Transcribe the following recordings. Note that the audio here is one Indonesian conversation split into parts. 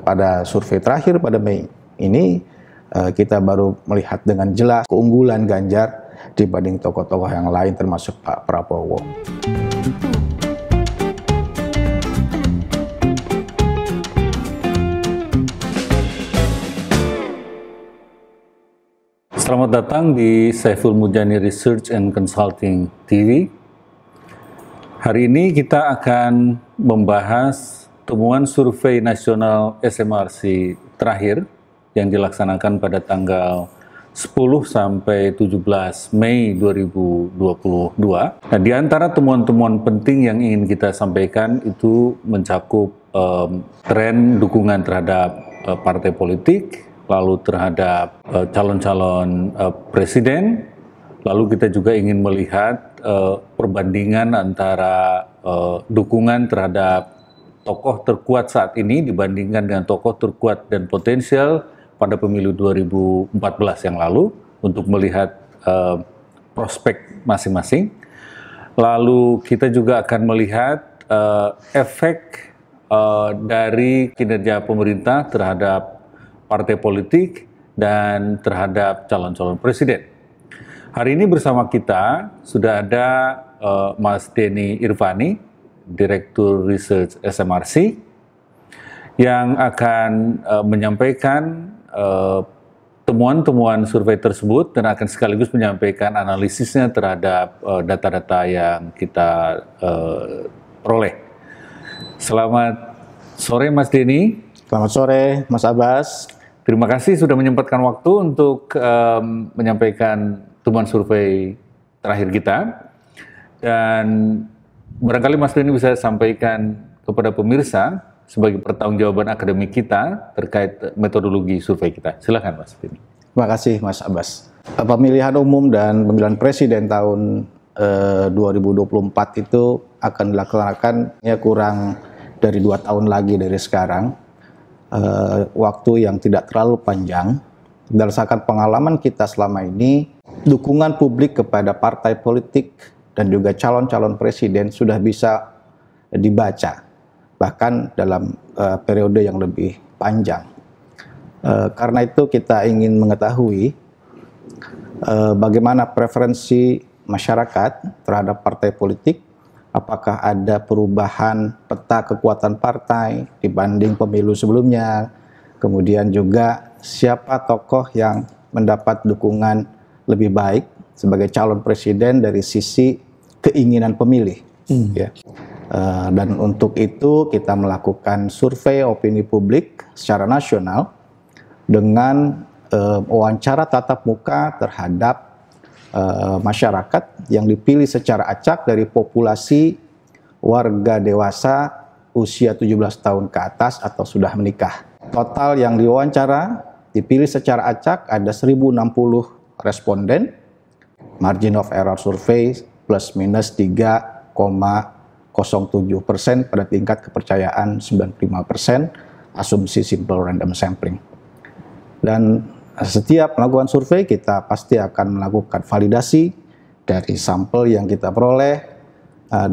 Pada survei terakhir pada Mei ini, kita baru melihat dengan jelas keunggulan Ganjar dibanding tokoh-tokoh yang lain termasuk Pak Prabowo. Selamat datang di Saiful Mujani Research and Consulting TV. Hari ini kita akan membahas temuan survei nasional SMRC terakhir yang dilaksanakan pada tanggal 10 sampai 17 Mei 2022. Nah, di antara temuan-temuan penting yang ingin kita sampaikan itu mencakup tren dukungan terhadap partai politik, lalu terhadap calon-calon presiden, lalu kita juga ingin melihat perbandingan antara dukungan terhadap tokoh terkuat saat ini dibandingkan dengan tokoh terkuat dan potensial pada pemilu 2014 yang lalu untuk melihat prospek masing-masing. Lalu kita juga akan melihat efek dari kinerja pemerintah terhadap partai politik dan terhadap calon-calon presiden. Hari ini bersama kita sudah ada Mas Denny Irvani, Direktur Research SMRC, yang akan menyampaikan temuan-temuan survei tersebut dan akan sekaligus menyampaikan analisisnya terhadap data-data yang kita peroleh. Selamat sore Mas Denny. Selamat sore Mas Abbas. Terima kasih sudah menyempatkan waktu untuk menyampaikan temuan survei terakhir kita. Dan barangkali Mas Denny bisa sampaikan kepada pemirsa sebagai pertanggungjawaban akademik kita terkait metodologi survei kita. Silakan Mas Denny. Terima kasih Mas Abbas. Pemilihan umum dan pemilihan presiden tahun 2024 itu akan dilaksanakan kurang dari 2 tahun lagi dari sekarang. Waktu yang tidak terlalu panjang. Berdasarkan pengalaman kita selama ini, dukungan publik kepada partai politik dan juga calon-calon presiden sudah bisa dibaca, bahkan dalam periode yang lebih panjang. Karena itu kita ingin mengetahui bagaimana preferensi masyarakat terhadap partai politik. Apakah ada perubahan peta kekuatan partai dibanding pemilu sebelumnya, kemudian juga siapa tokoh yang mendapat dukungan lebih baik sebagai calon presiden dari sisi keinginan pemilih. Ya. Dan untuk itu kita melakukan survei opini publik secara nasional dengan wawancara tatap muka terhadap masyarakat yang dipilih secara acak dari populasi warga dewasa usia 17 tahun ke atas atau sudah menikah. Total yang diwawancara dipilih secara acak ada 1.060 responden. Margin of error survei plus minus 3,07% pada tingkat kepercayaan 95%, asumsi simple random sampling. Dan setiap melakukan survei kita pasti akan melakukan validasi dari sampel yang kita peroleh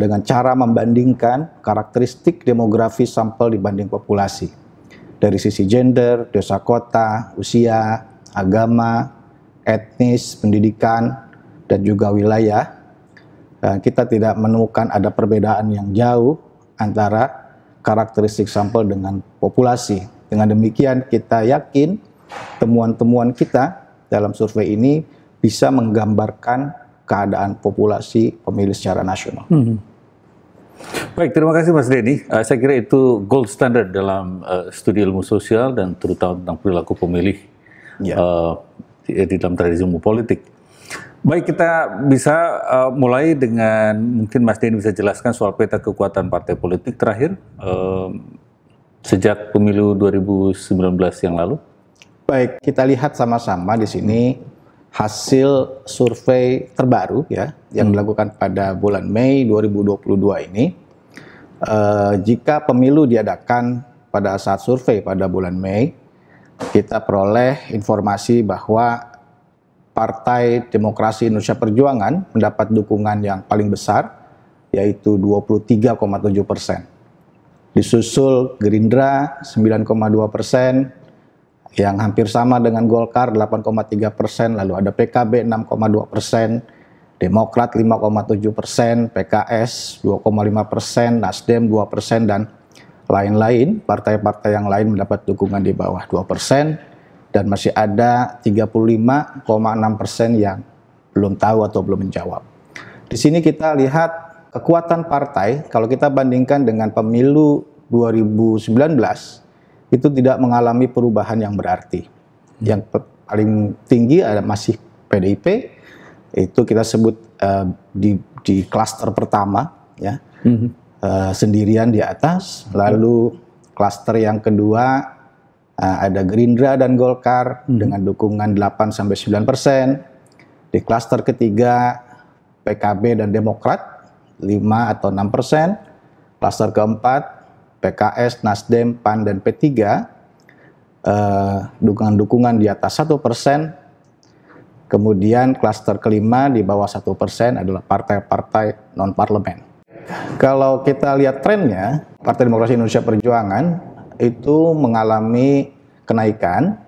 dengan cara membandingkan karakteristik demografi sampel dibanding populasi dari sisi gender, desa kota, usia, agama, etnis, pendidikan, dan juga wilayah. Kita tidak menemukan ada perbedaan yang jauh antara karakteristik sampel dengan populasi. Dengan demikian kita yakin temuan-temuan kita dalam survei ini bisa menggambarkan keadaan populasi pemilih secara nasional. Baik, terima kasih Mas Denny. Saya kira itu gold standard dalam studi ilmu sosial dan terutama tentang perilaku pemilih di dalam tradisi ilmu politik. Baik, kita bisa mulai dengan mungkin Mas Denny bisa jelaskan soal peta kekuatan partai politik terakhir sejak pemilu 2019 yang lalu. Baik, kita lihat sama-sama di sini hasil survei terbaru ya yang dilakukan pada bulan Mei 2022 ini. Jika pemilu diadakan pada saat survei pada bulan Mei, kita peroleh informasi bahwa Partai Demokrasi Indonesia Perjuangan mendapat dukungan yang paling besar, yaitu 23,7%. Disusul Gerindra 9,2%, yang hampir sama dengan Golkar 8,3%, lalu ada PKB 6,2%, Demokrat 5,7%, PKS 2,5%, Nasdem 2%, dan lain-lain, partai-partai yang lain mendapat dukungan di bawah 2%, dan masih ada 35,6% yang belum tahu atau belum menjawab. Di sini kita lihat kekuatan partai, kalau kita bandingkan dengan pemilu 2019, itu tidak mengalami perubahan yang berarti. Yang paling tinggi ada masih PDIP, itu kita sebut di klaster pertama, ya. Sendirian di atas, lalu klaster yang kedua ada Gerindra dan Golkar dengan dukungan 8-9%, di klaster ketiga PKB dan Demokrat 5 atau 6%, klaster keempat PKS, Nasdem, PAN, dan P3 dukungan di atas 1%, kemudian klaster kelima di bawah 1% adalah partai-partai non-parlemen. Kalau kita lihat trennya, Partai Demokrasi Indonesia Perjuangan itu mengalami kenaikan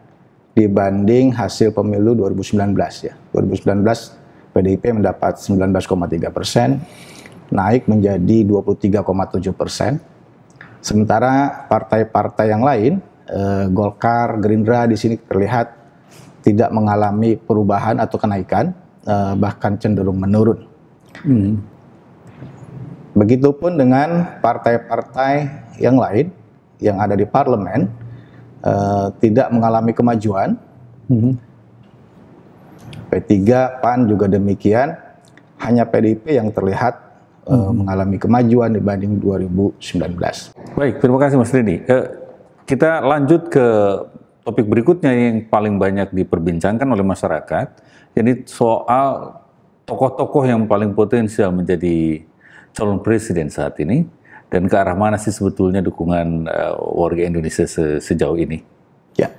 dibanding hasil pemilu 2019 ya. 2019 PDIP mendapat 19,3%, naik menjadi 23,7%. Sementara partai-partai yang lain, Golkar, Gerindra di sini terlihat tidak mengalami perubahan atau kenaikan, bahkan cenderung menurun. Begitupun dengan partai-partai yang lain yang ada di parlemen, tidak mengalami kemajuan. P3, PAN juga demikian, hanya PDIP yang terlihat mengalami kemajuan dibanding 2019. Baik, terima kasih Mas Denny. Kita lanjut ke topik berikutnya yang paling banyak diperbincangkan oleh masyarakat, jadi soal tokoh-tokoh yang paling potensial menjadi calon presiden saat ini, dan ke arah mana sih sebetulnya dukungan warga Indonesia sejauh ini? Ya,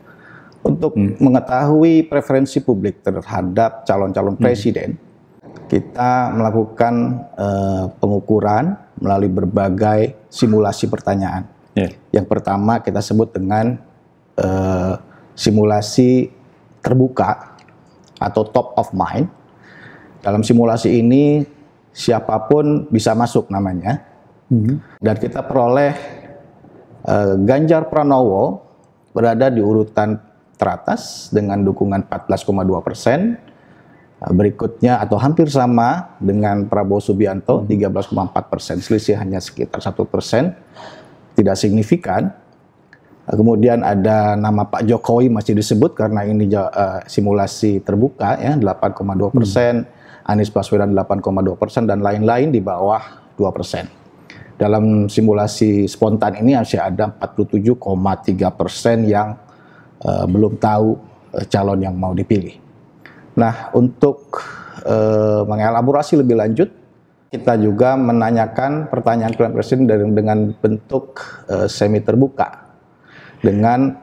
untuk mengetahui preferensi publik terhadap calon-calon presiden, kita melakukan pengukuran melalui berbagai simulasi pertanyaan. Yang pertama kita sebut dengan simulasi terbuka atau top of mind. Dalam simulasi ini siapapun bisa masuk namanya, dan kita peroleh Ganjar Pranowo berada di urutan teratas dengan dukungan 14,2%, berikutnya atau hampir sama dengan Prabowo Subianto 13,4%, selisih hanya sekitar 1%, tidak signifikan. Kemudian ada nama Pak Jokowi masih disebut karena ini simulasi terbuka ya, 8,2%, Anies Baswedan 8,2%, dan lain-lain di bawah 2%. Dalam simulasi spontan ini masih ada 47,3% yang belum tahu calon yang mau dipilih. Nah, untuk mengelaborasi lebih lanjut, kita juga menanyakan pertanyaan kepada Presiden dengan bentuk semi terbuka, dengan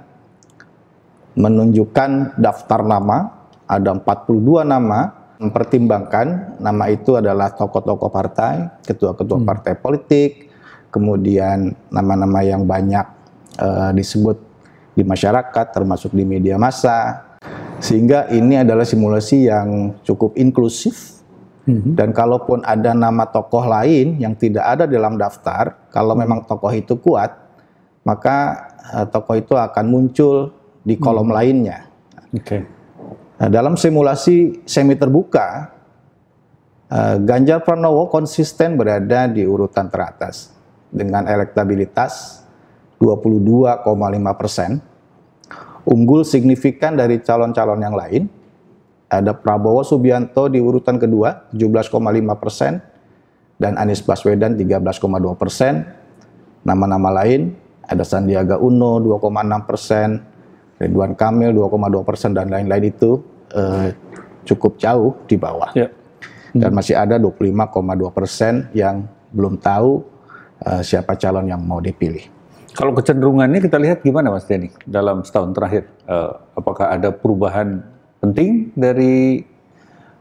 menunjukkan daftar nama, ada 42 nama, mempertimbangkan nama itu adalah tokoh-tokoh partai, ketua-ketua partai politik, kemudian nama-nama yang banyak disebut di masyarakat, termasuk di media massa, sehingga ini adalah simulasi yang cukup inklusif. Dan kalaupun ada nama tokoh lain yang tidak ada dalam daftar, kalau memang tokoh itu kuat, maka tokoh itu akan muncul di kolom lainnya. Nah, dalam simulasi semi terbuka, Ganjar Pranowo konsisten berada di urutan teratas dengan elektabilitas 22,5%, unggul signifikan dari calon-calon yang lain. Ada Prabowo Subianto di urutan kedua 17,5%, dan Anies Baswedan 13,2%. Nama-nama lain ada Sandiaga Uno 2,6%, Ridwan Kamil 2,2%, dan lain-lain itu cukup jauh di bawah. Dan masih ada 25,2% yang belum tahu siapa calon yang mau dipilih. Kalau kecenderungannya kita lihat gimana Mas Denny dalam setahun terakhir? Apakah ada perubahan penting dari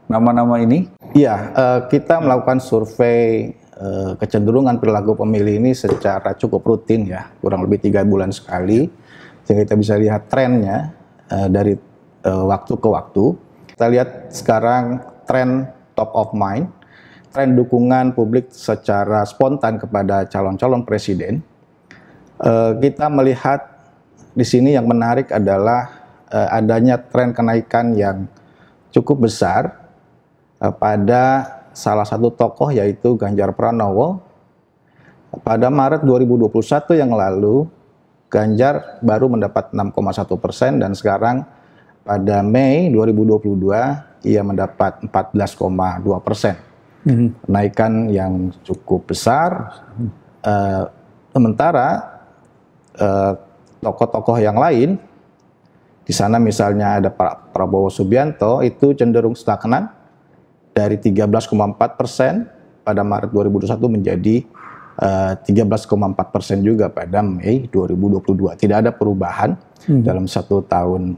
nama-nama ini? Iya, kita melakukan survei kecenderungan perilaku pemilih ini secara cukup rutin ya, kurang lebih 3 bulan sekali, sehingga kita bisa lihat trennya dari waktu ke waktu. Kita lihat sekarang tren top of mind, tren dukungan publik secara spontan kepada calon-calon presiden. Kita melihat di sini yang menarik adalah adanya tren kenaikan yang cukup besar pada salah satu tokoh yaitu Ganjar Pranowo. Pada Maret 2021 yang lalu, Ganjar baru mendapat 6,1% dan sekarang pada Mei 2022 ia mendapat 14,2%. Kenaikan yang cukup besar. Sementara tokoh-tokoh yang lain, di sana misalnya ada Pak Prabowo Subianto, itu cenderung stagnan dari 13,4% pada Maret 2021 menjadi 13,4% juga pada Mei 2022. Tidak ada perubahan dalam 1 tahun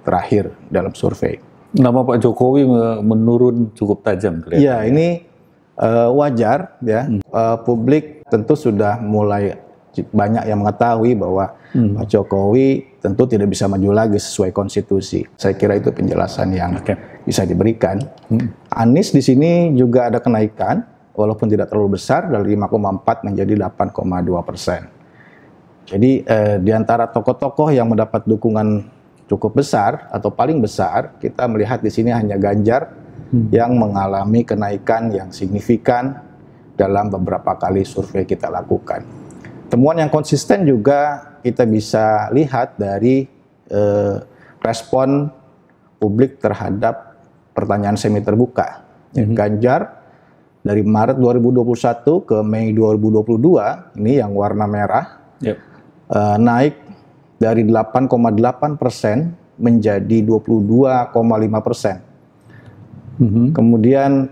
terakhir dalam survei. Nama Pak Jokowi menurun cukup tajam kelihatan. Ya, ini wajar ya. Publik tentu sudah mulai banyak yang mengetahui bahwa Pak Jokowi tentu tidak bisa maju lagi sesuai konstitusi. Saya kira itu penjelasan yang bisa diberikan. Anies di sini juga ada kenaikan, walaupun tidak terlalu besar, dari 5,4 menjadi 8,2%. Jadi di antara tokoh-tokoh yang mendapat dukungan cukup besar atau paling besar, kita melihat di sini hanya Ganjar yang mengalami kenaikan yang signifikan dalam beberapa kali survei kita lakukan. Temuan yang konsisten juga kita bisa lihat dari respon publik terhadap pertanyaan semi terbuka. Ganjar dari Maret 2021 ke Mei 2022, ini yang warna merah, naik dari 8,8% menjadi 22,5%. Kemudian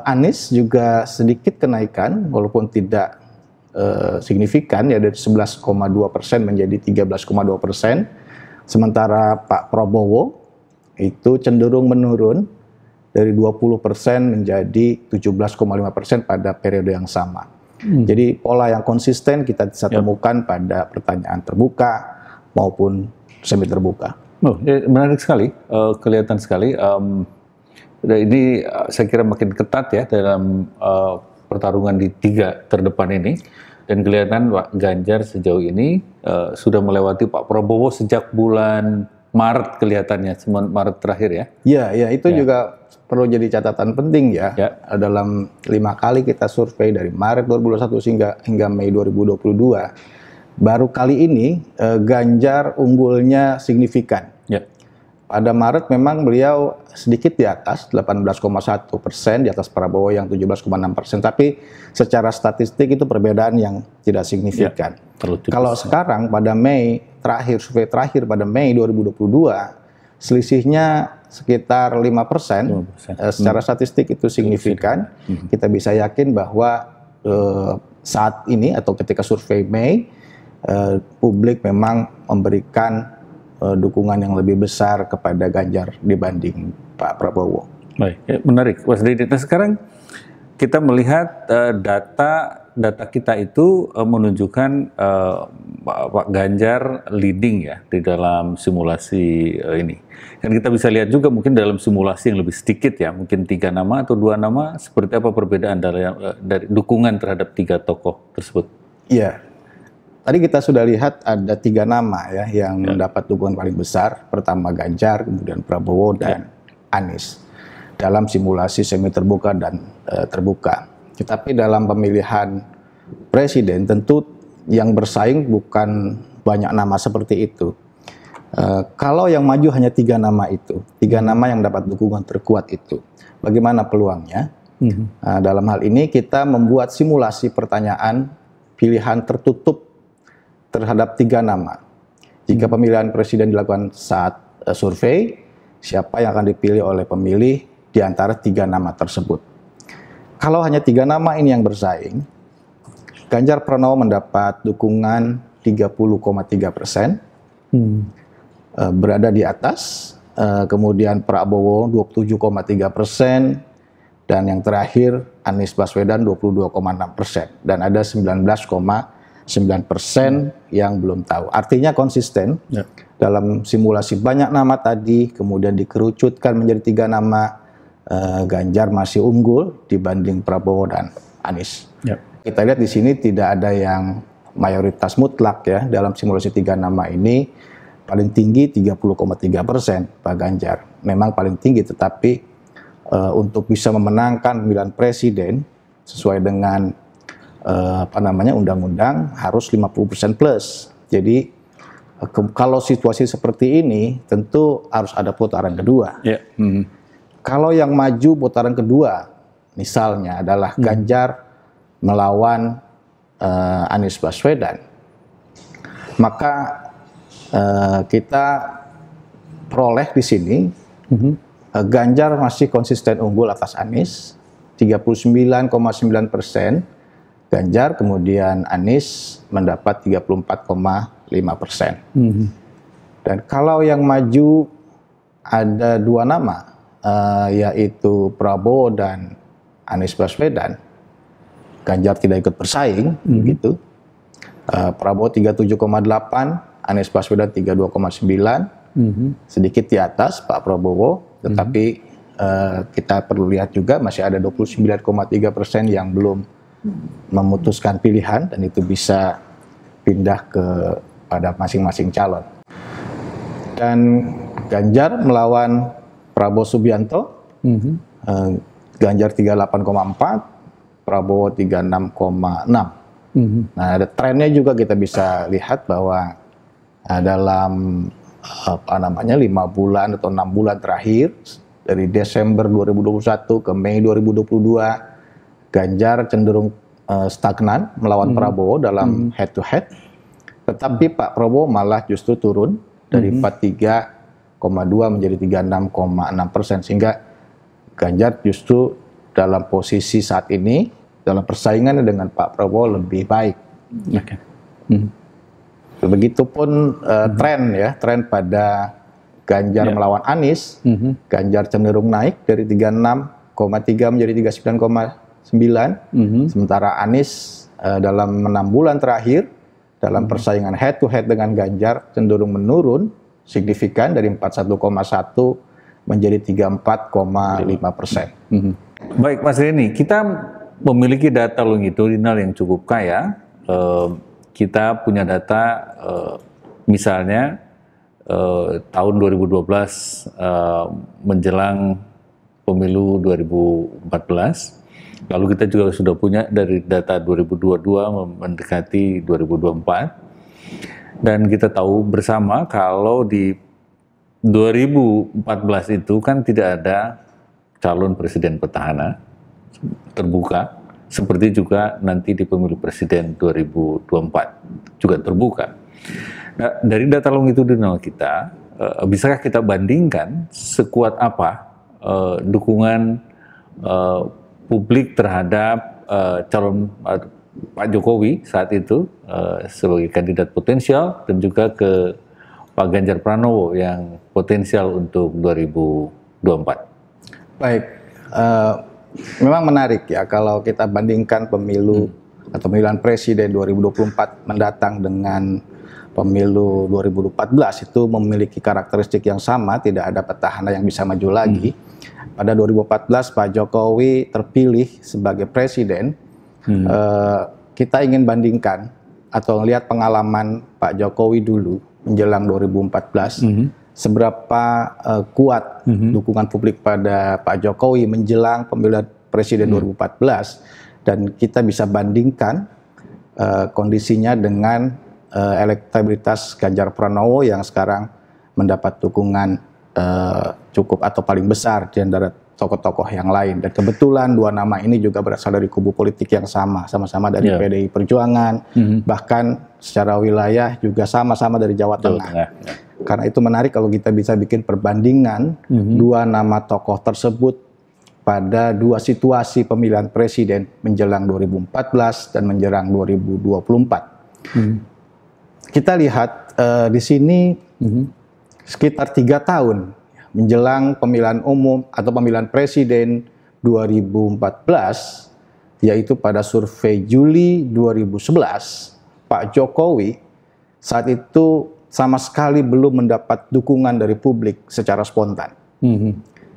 Anies juga sedikit kenaikan, walaupun tidak signifikan, ya, dari 11,2% menjadi 13,2%. Sementara Pak Prabowo itu cenderung menurun dari 20% menjadi 17,5% pada periode yang sama. Jadi pola yang konsisten kita bisa temukan pada pertanyaan terbuka maupun semi terbuka. Menarik sekali, kelihatan sekali. Ini saya kira makin ketat ya dalam pertarungan di 3 terdepan ini, dan kelihatan Pak Ganjar sejauh ini sudah melewati Pak Prabowo sejak bulan Maret kelihatannya, Maret terakhir ya. Iya, itu juga perlu jadi catatan penting ya. Dalam 5 kali kita survei dari Maret 2021 hingga Mei 2022, baru kali ini Ganjar unggulnya signifikan. Pada Maret memang beliau sedikit di atas, 18,1%, di atas Prabowo yang 17,6%. Tapi secara statistik itu perbedaan yang tidak signifikan. Kalau sekarang pada Mei terakhir, survei terakhir pada Mei 2022, selisihnya sekitar 5%. Secara statistik itu signifikan. Kita bisa yakin bahwa saat ini atau ketika survei Mei, publik memang memberikan dukungan yang lebih besar kepada Ganjar dibanding Pak Prabowo. Baik, menarik, Mas Dede. Nah, sekarang kita melihat data kita itu menunjukkan Pak Ganjar leading ya di dalam simulasi ini. Dan kita bisa lihat juga mungkin dalam simulasi yang lebih sedikit ya, mungkin 3 nama atau 2 nama, seperti apa perbedaan dari dukungan terhadap 3 tokoh tersebut? Iya. Tadi kita sudah lihat ada 3 nama ya yang mendapat dukungan paling besar. Pertama Ganjar, kemudian Prabowo, dan Anies dalam simulasi semi terbuka dan terbuka. Tetapi dalam pemilihan presiden tentu yang bersaing bukan banyak nama seperti itu. Kalau yang maju hanya 3 nama itu, 3 nama yang dapat dukungan terkuat itu, bagaimana peluangnya? Dalam hal ini kita membuat simulasi pertanyaan pilihan tertutup terhadap 3 nama. Jika pemilihan presiden dilakukan saat survei, siapa yang akan dipilih oleh pemilih di antara 3 nama tersebut? Kalau hanya 3 nama ini yang bersaing, Ganjar Pranowo mendapat dukungan 30,3%, berada di atas. Kemudian Prabowo 27,3%, dan yang terakhir Anies Baswedan 22,6%, dan ada 19,9% yang belum tahu. Artinya konsisten dalam simulasi banyak nama tadi, kemudian dikerucutkan menjadi 3 nama, Ganjar masih unggul dibanding Prabowo dan Anies. Kita lihat di sini tidak ada yang mayoritas mutlak ya dalam simulasi 3 nama ini. Paling tinggi 30,3% Pak Ganjar, memang paling tinggi, tetapi untuk bisa memenangkan pemilihan presiden sesuai dengan undang-undang harus 50% plus. Jadi kalau situasi seperti ini tentu harus ada putaran kedua. Kalau yang maju putaran kedua misalnya adalah Ganjar melawan Anies Baswedan, maka kita peroleh di sini Ganjar masih konsisten unggul atas Anies 39,9%, Ganjar, kemudian Anies mendapat 34,5%. Dan kalau yang maju ada 2 nama, yaitu Prabowo dan Anies Baswedan. Ganjar tidak ikut bersaing, gitu. Prabowo 37,8, Anies Baswedan 32,9, sedikit di atas Pak Prabowo, tetapi kita perlu lihat juga masih ada 29,3% yang belum memutuskan pilihan, dan itu bisa pindah pada masing-masing calon. Dan Ganjar melawan Prabowo Subianto, Ganjar 38,4, Prabowo 36,6. Nah, ada trennya juga kita bisa lihat bahwa dalam 5 bulan atau 6 bulan terakhir, dari Desember 2021 ke Mei 2022, Ganjar cenderung stagnan melawan Prabowo dalam head to head, tetapi Pak Prabowo malah justru turun dari 43,2 menjadi 36,6%, sehingga Ganjar justru dalam posisi saat ini dalam persaingan dengan Pak Prabowo lebih baik. Begitupun tren pada Ganjar melawan Anies, Ganjar cenderung naik dari 36,3 menjadi 39,9, sementara Anies dalam 6 bulan terakhir dalam persaingan head to head dengan Ganjar cenderung menurun signifikan dari 41,1 menjadi 34,5%. Baik, Mas Denny, kita memiliki data longitudinal yang cukup kaya. Kita punya data misalnya tahun 2012 menjelang pemilu 2014. Lalu kita juga sudah punya dari data 2022 mendekati 2024. Dan kita tahu bersama kalau di 2014 itu kan tidak ada calon presiden petahana terbuka, seperti juga nanti di pemilu presiden 2024 juga terbuka. Nah, dari data longitudinal kita, bisakah kita bandingkan sekuat apa dukungan publik terhadap calon Pak Jokowi saat itu sebagai kandidat potensial, dan juga ke Pak Ganjar Pranowo yang potensial untuk 2024. Baik, memang menarik ya kalau kita bandingkan pemilu atau pemilihan presiden 2024 mendatang dengan pemilu 2014, itu memiliki karakteristik yang sama, tidak ada petahana yang bisa maju lagi. Pada 2014 Pak Jokowi terpilih sebagai presiden. Kita ingin bandingkan atau melihat pengalaman Pak Jokowi dulu menjelang 2014, seberapa kuat dukungan publik pada Pak Jokowi menjelang pemilihan presiden 2014, dan kita bisa bandingkan kondisinya dengan elektabilitas Ganjar Pranowo yang sekarang mendapat dukungan cukup atau paling besar di antara tokoh-tokoh yang lain. Dan kebetulan 2 nama ini juga berasal dari kubu politik yang sama-sama dari PDI Perjuangan, bahkan secara wilayah juga sama-sama dari Jawa Tengah. Karena itu menarik kalau kita bisa bikin perbandingan 2 nama tokoh tersebut pada 2 situasi pemilihan presiden menjelang 2014 dan menjelang 2024. Kita lihat di sini sekitar 3 tahun menjelang pemilihan umum atau pemilihan presiden 2014, yaitu pada survei Juli 2011, Pak Jokowi saat itu sama sekali belum mendapat dukungan dari publik secara spontan.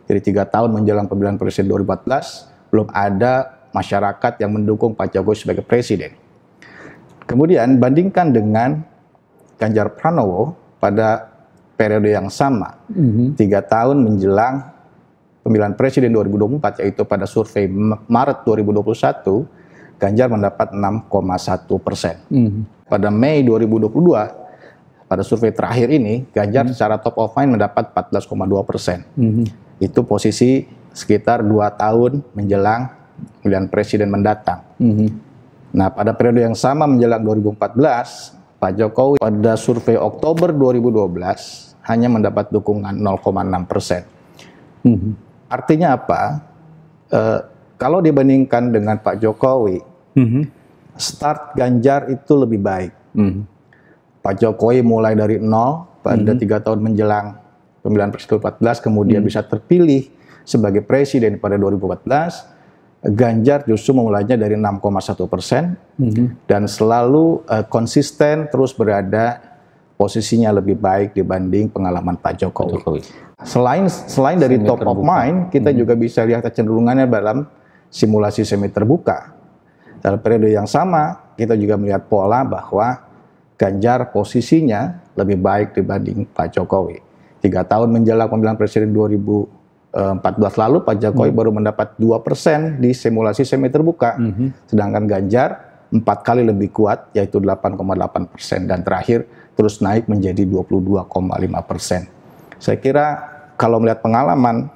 Jadi 3 tahun menjelang pemilihan presiden 2014, belum ada masyarakat yang mendukung Pak Jokowi sebagai presiden. Kemudian bandingkan dengan Ganjar Pranowo pada periode yang sama, 3 tahun menjelang pemilihan presiden 2024, yaitu pada survei Maret 2021, Ganjar mendapat 6,1%. Pada Mei 2022, pada survei terakhir ini, Ganjar secara top of mind mendapat 14,2%. Itu posisi sekitar 2 tahun menjelang pemilihan presiden mendatang. Nah, pada periode yang sama menjelang 2014, Pak Jokowi pada survei Oktober 2012 hanya mendapat dukungan 0,6%. Artinya apa? Kalau dibandingkan dengan Pak Jokowi, start Ganjar itu lebih baik. Pak Jokowi mulai dari nol pada 3 tahun menjelang pemilihan presiden 2014, kemudian bisa terpilih sebagai presiden pada 2014. Ganjar justru memulainya dari 6,1% dan selalu konsisten terus berada posisinya lebih baik dibanding pengalaman Pak Jokowi. Selain dari top of mind, kita juga bisa lihat kecenderungannya dalam simulasi semi terbuka. Dalam periode yang sama, kita juga melihat pola bahwa Ganjar posisinya lebih baik dibanding Pak Jokowi. 3 tahun menjelang pemilihan presiden 2014 lalu, Pak Jokowi baru mendapat 2% di simulasi semi terbuka. Sedangkan Ganjar 4 kali lebih kuat, yaitu 8,8%. Dan terakhir terus naik menjadi 22,5%. Saya kira kalau melihat pengalaman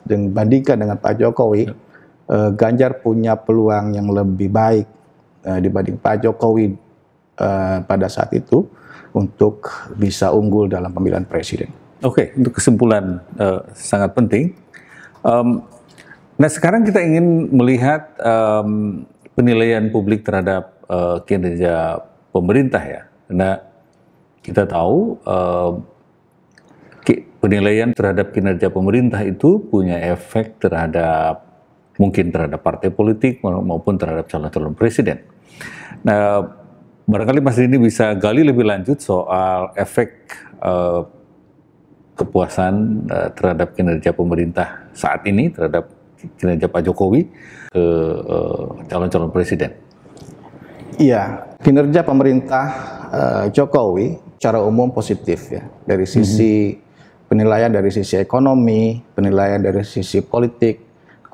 dibandingkan dengan Pak Jokowi, Ganjar punya peluang yang lebih baik dibanding Pak Jokowi pada saat itu untuk bisa unggul dalam pemilihan presiden. Oke, untuk kesimpulan sangat penting. Nah, sekarang kita ingin melihat penilaian publik terhadap kinerja pemerintah ya. Nah, kita tahu penilaian terhadap kinerja pemerintah itu punya efek mungkin terhadap partai politik maupun terhadap calon-calon presiden. Nah, barangkali Mas Denny bisa gali lebih lanjut soal efek kepuasan terhadap kinerja pemerintah saat ini, terhadap kinerja Pak Jokowi ke calon-calon presiden. Iya, kinerja pemerintah Jokowi secara umum positif ya, dari sisi penilaian dari sisi ekonomi, penilaian dari sisi politik,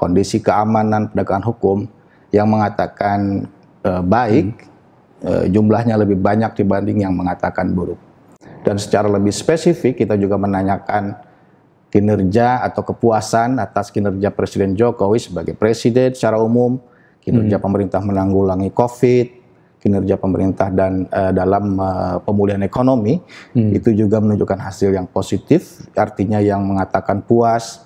kondisi keamanan, penegakan hukum yang mengatakan baik. Jumlahnya lebih banyak dibanding yang mengatakan buruk. Dan secara lebih spesifik kita juga menanyakan kinerja atau kepuasan atas kinerja Presiden Jokowi sebagai presiden secara umum, kinerja pemerintah menanggulangi COVID, kinerja pemerintah dan dalam pemulihan ekonomi, itu juga menunjukkan hasil yang positif, artinya yang mengatakan puas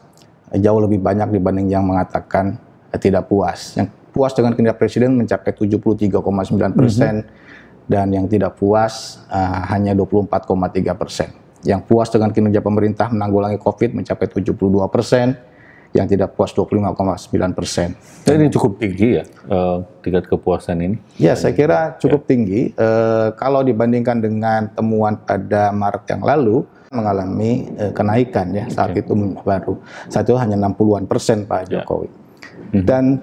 jauh lebih banyak dibanding yang mengatakan tidak puas. Yang puas dengan kinerja presiden mencapai 73,9%, dan yang tidak puas hanya 24,3%. Yang puas dengan kinerja pemerintah menanggulangi COVID mencapai 72%, yang tidak puas 25,9%. Jadi ini cukup tinggi ya, tingkat kepuasan ini? Ya, saya kira cukup tinggi. Kalau dibandingkan dengan temuan pada Maret yang lalu, mengalami kenaikan ya, saat itu baru. Saat itu hanya 60-an% Pak Jokowi. Dan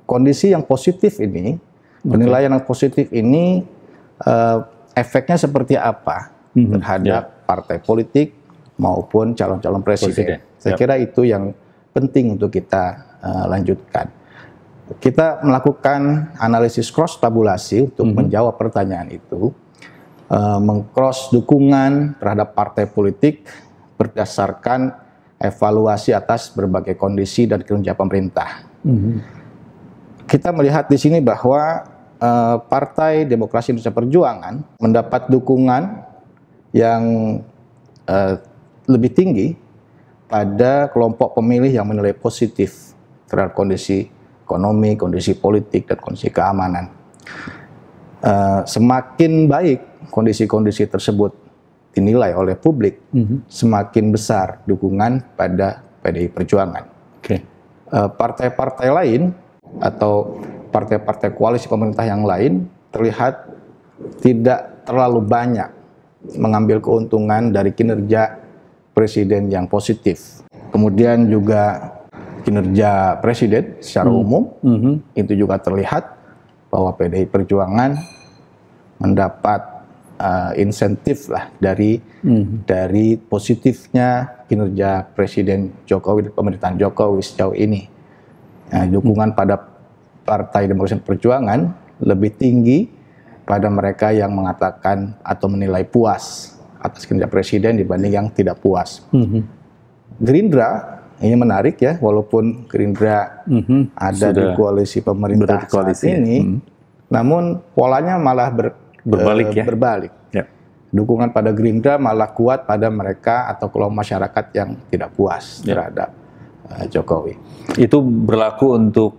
kondisi yang positif ini, penilaian yang positif ini, efeknya seperti apa terhadap partai politik maupun calon-calon presiden. Saya kira itu yang penting untuk kita lanjutkan. Kita melakukan analisis cross tabulasi untuk menjawab pertanyaan itu, meng-cross dukungan terhadap partai politik berdasarkan evaluasi atas berbagai kondisi dan kinerja pemerintah. Kita melihat di sini bahwa Partai Demokrasi Indonesia Perjuangan mendapat dukungan yang lebih tinggi pada kelompok pemilih yang menilai positif terhadap kondisi ekonomi, kondisi politik, dan kondisi keamanan. Semakin baik kondisi-kondisi tersebut dinilai oleh publik, semakin besar dukungan pada PDI Perjuangan. partai-partai lain atau partai-partai koalisi pemerintah yang lain terlihat tidak terlalu banyak mengambil keuntungan dari kinerja presiden yang positif. Kemudian juga kinerja presiden secara umum itu juga terlihat bahwa PDI Perjuangan mendapat insentif lah dari positifnya kinerja Presiden Jokowi dan pemerintahan Jokowi sejauh ini. Dukungan pada Partai Demokrasi Perjuangan lebih tinggi pada mereka yang mengatakan atau menilai puas atas kinerja presiden dibanding yang tidak puas. Gerindra ini menarik ya, walaupun Gerindra ada di koalisi pemerintah saat ini, namun polanya malah berbalik. Ya. Dukungan pada Gerindra malah kuat pada mereka atau kelompok masyarakat yang tidak puas terhadap Jokowi. Itu berlaku untuk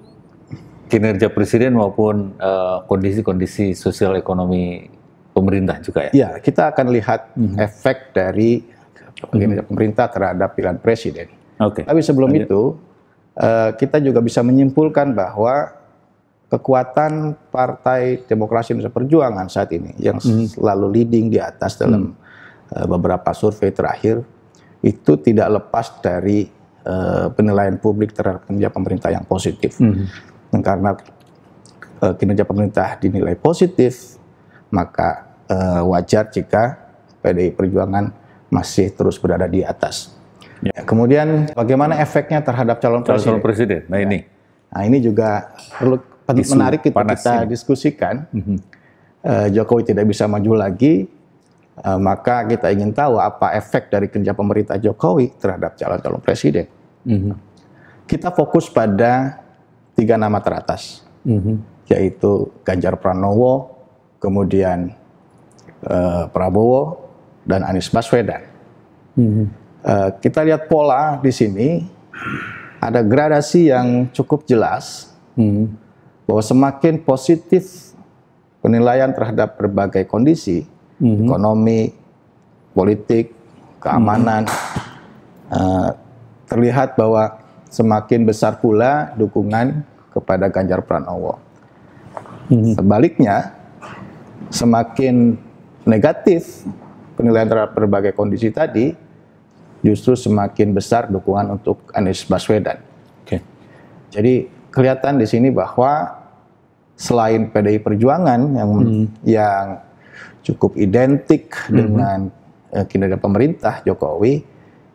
kinerja presiden maupun kondisi-kondisi sosial ekonomi pemerintah juga ya? Ya, kita akan lihat efek dari kinerja pemerintah terhadap pilihan presiden. Tapi sebelum itu, kita juga bisa menyimpulkan bahwa kekuatan Partai Demokrasi Indonesia Perjuangan saat ini yang selalu leading di atas dalam beberapa survei terakhir itu tidak lepas dari penilaian publik terhadap kinerja pemerintah yang positif. Karena kinerja pemerintah dinilai positif, maka wajar jika PDI Perjuangan masih terus berada di atas. Kemudian bagaimana efeknya terhadap calon presiden? Nah ini juga perlu menarik kita diskusikan. Jokowi tidak bisa maju lagi, maka kita ingin tahu apa efek dari kinerja pemerintah Jokowi terhadap calon presiden. Kita fokus pada 3 nama teratas, yaitu Ganjar Pranowo, kemudian Prabowo, dan Anies Baswedan. Kita lihat pola di sini, ada gradasi yang cukup jelas bahwa semakin positif penilaian terhadap berbagai kondisi, ekonomi, politik, keamanan, terlihat bahwa semakin besar pula dukungan kepada Ganjar Pranowo. Sebaliknya, semakin negatif penilaian terhadap berbagai kondisi tadi, justru semakin besar dukungan untuk Anies Baswedan. Jadi kelihatan di sini bahwa selain PDI Perjuangan yang cukup identik dengan kinerja pemerintah Jokowi,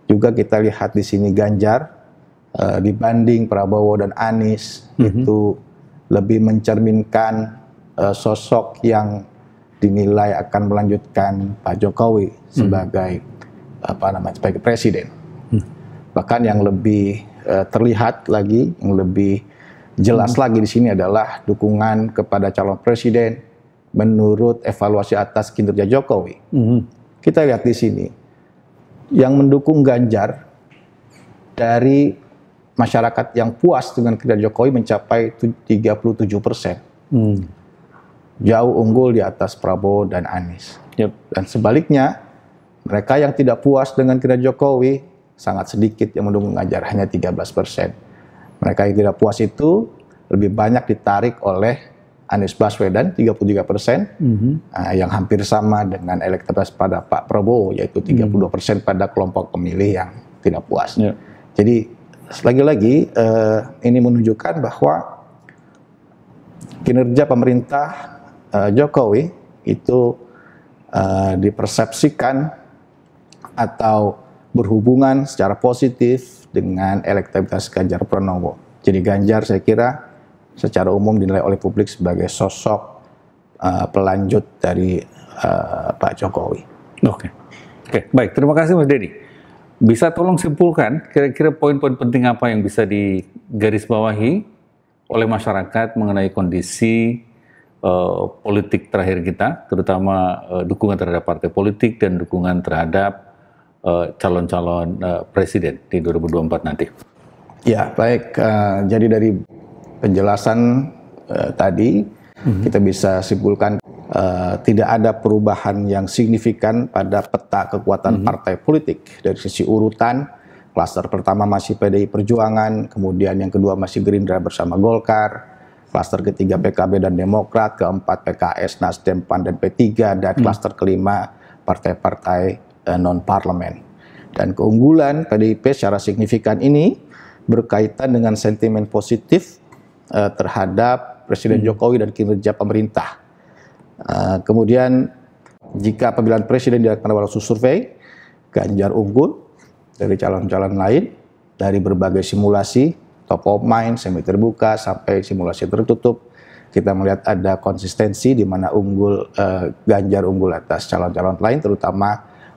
juga kita lihat di sini Ganjar dibanding Prabowo dan Anies itu lebih mencerminkan sosok yang dinilai akan melanjutkan Pak Jokowi sebagai sebagai presiden. Bahkan yang lebih terlihat lagi, yang lebih jelas lagi di sini adalah dukungan kepada calon presiden menurut evaluasi atas kinerja Jokowi. Kita lihat di sini, yang mendukung Ganjar dari masyarakat yang puas dengan kinerja Jokowi mencapai 37%. Jauh unggul di atas Prabowo dan Anies. Dan sebaliknya, mereka yang tidak puas dengan kinerja Jokowi sangat sedikit yang mendukung Ganjar, hanya 13%. Mereka yang tidak puas itu lebih banyak ditarik oleh Anies Baswedan 33%, yang hampir sama dengan elektabilitas pada Pak Prabowo, yaitu 32% pada kelompok pemilih yang tidak puas. Jadi lagi-lagi ini menunjukkan bahwa kinerja pemerintah Jokowi itu dipersepsikan atau berhubungan secara positif dengan elektabilitas Ganjar Pranowo. Jadi Ganjar saya kira secara umum dinilai oleh publik sebagai sosok pelanjut dari Pak Jokowi. Oke, baik. Terima kasih Mas Denny. Bisa tolong simpulkan kira-kira poin-poin penting apa yang bisa digarisbawahi oleh masyarakat mengenai kondisi politik terakhir kita, terutama dukungan terhadap partai politik dan dukungan terhadap calon-calon presiden di 2024 nanti. Ya, baik. Jadi dari penjelasan tadi, kita bisa simpulkan tidak ada perubahan yang signifikan pada peta kekuatan partai politik dari sisi urutan Klaster pertama masih PDI Perjuangan, kemudian yang kedua masih Gerindra bersama Golkar, klaster ketiga PKB dan Demokrat, keempat PKS, Nasdem, PAN, dan P3, dan klaster kelima partai-partai non-parlemen. Dan keunggulan PDIP secara signifikan ini berkaitan dengan sentimen positif terhadap Presiden Jokowi dan kinerja pemerintah. Kemudian jika pemilihan presiden dilakukan oleh survei, Ganjar unggul dari calon-calon lain dari berbagai simulasi, top of mind, semi terbuka, sampai simulasi tertutup. Kita melihat ada konsistensi di mana Ganjar unggul atas calon-calon lain, terutama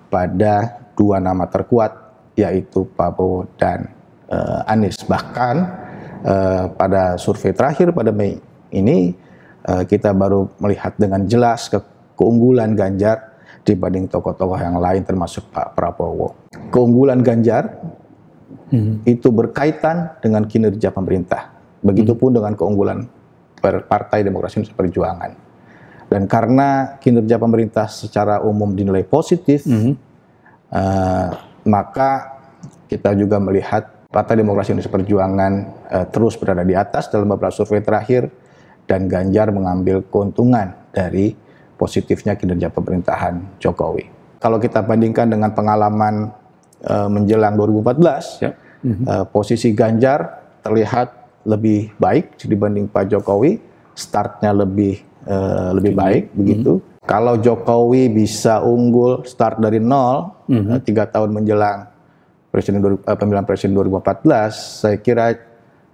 pada dua nama terkuat, yaitu Prabowo dan Anies. Bahkan pada survei terakhir pada Mei ini, kita baru melihat dengan jelas keunggulan Ganjar dibanding tokoh-tokoh yang lain termasuk Pak Prabowo. Keunggulan Ganjar itu berkaitan dengan kinerja pemerintah. Begitupun dengan keunggulan Partai Demokrasi Indonesia Perjuangan. Dan karena kinerja pemerintah secara umum dinilai positif, maka kita juga melihat Partai Demokrasi Indonesia Perjuangan terus berada di atas dalam beberapa survei terakhir, dan Ganjar mengambil keuntungan dari positifnya kinerja pemerintahan Jokowi. Kalau kita bandingkan dengan pengalaman menjelang 2014, posisi Ganjar terlihat lebih baik dibanding Pak Jokowi, startnya lebih baik begitu. Kalau Jokowi bisa unggul start dari nol 3 tahun menjelang pemilihan presiden 2014, saya kira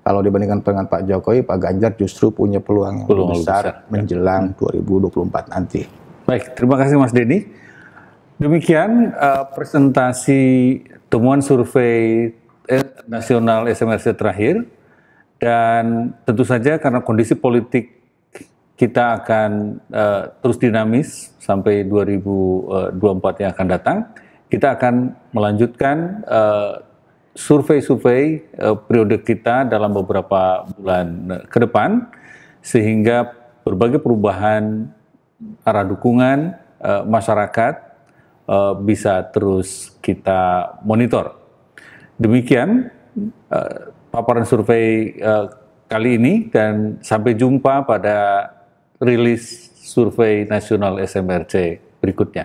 kalau dibandingkan dengan Pak Jokowi, Pak Ganjar justru punya peluang yang lebih besar menjelang 2024 nanti. Baik, terima kasih Mas Denny. Demikian presentasi temuan survei nasional SMRC terakhir, dan tentu saja karena kondisi politik kita akan terus dinamis sampai 2024 yang akan datang, kita akan melanjutkan survei-survei periode kita dalam beberapa bulan ke depan, sehingga berbagai perubahan arah dukungan masyarakat bisa terus kita monitor. Demikian paparan survei kali ini, dan sampai jumpa pada rilis survei nasional SMRC berikutnya.